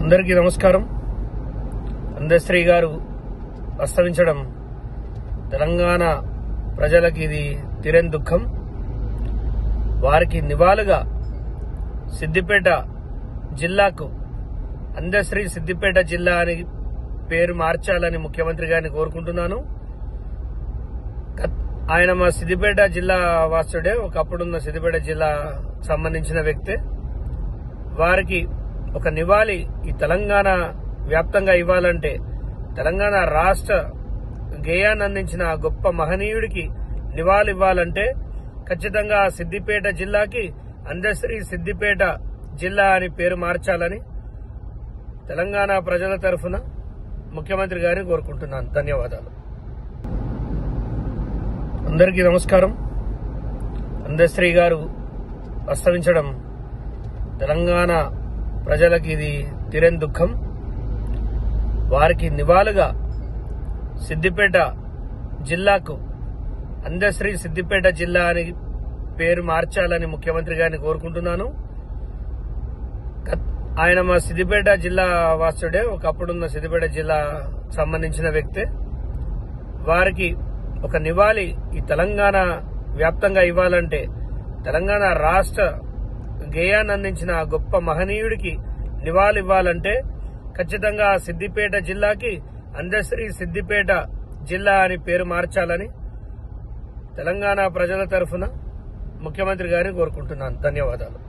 అందరికీ నమస్కారం. అందశ్రీ గారు అస్తమించడం తెలంగాణ ప్రజలకు ఇది తీరని దుఃఖం. వారికి నివాళిగా సిద్దిపేట జిల్లాకు అందశ్రీ సిద్దిపేట జిల్లా అని పేరు మార్చాలని ముఖ్యమంత్రి గారిని కోరుకుంటున్నాను. ఆయన మా సిద్దిపేట జిల్లా వాసుడే, ఒకప్పుడున్న సిద్దిపేట జిల్లా సంబంధించిన వ్యక్తే. వారికి ఒక నివాళి ఈ తెలంగాణ వ్యాప్తంగా ఇవ్వాలంటే, తెలంగాణ రాష్ట్ర గేయాన్ని అందించిన గొప్ప మహనీయుడికి నివాళి ఇవ్వాలంటే ఖచ్చితంగా సిద్దిపేట జిల్లాకి అందశ్రీ సిద్దిపేట జిల్లా అని పేరు మార్చాలని తెలంగాణ ప్రజల తరఫున ముఖ్యమంత్రి గారిని కోరుకుంటున్నాను. ధన్యవాదాలు. అందరికీ నమస్కారం. అందశ్రీ గారు అస్తమించడం తెలంగాణ ప్రజలకు ఇది తీరని దుఃఖం. వారికి నివాళిగా సిద్దిపేట జిల్లాకు అందశ్రీ సిద్దిపేట జిల్లా అని పేరు మార్చాలని ముఖ్యమంత్రి గారిని కోరుకుంటున్నాను. ఆయన మా సిద్దిపేట జిల్లా వాసుడే, ఒకప్పుడున్న సిద్దిపేట జిల్లా సంబంధించిన వ్యక్తే. వారికి ఒక నివాళి ఈ తెలంగాణ వ్యాప్తంగా ఇవ్వాలంటే, తెలంగాణ రాష్ట్ర గేయాన్ని అందించిన గొప్ప మహనీయుడికి నివాళి ఇవ్వాలంటే ఖచ్చితంగా సిద్దిపేట జిల్లాకి అందశ్రీ సిద్దిపేట జిల్లా అని పేరు మార్చాలని తెలంగాణ ప్రజల తరఫున ముఖ్యమంత్రి గారిని కోరుకుంటున్నాను. ధన్యవాదాలు.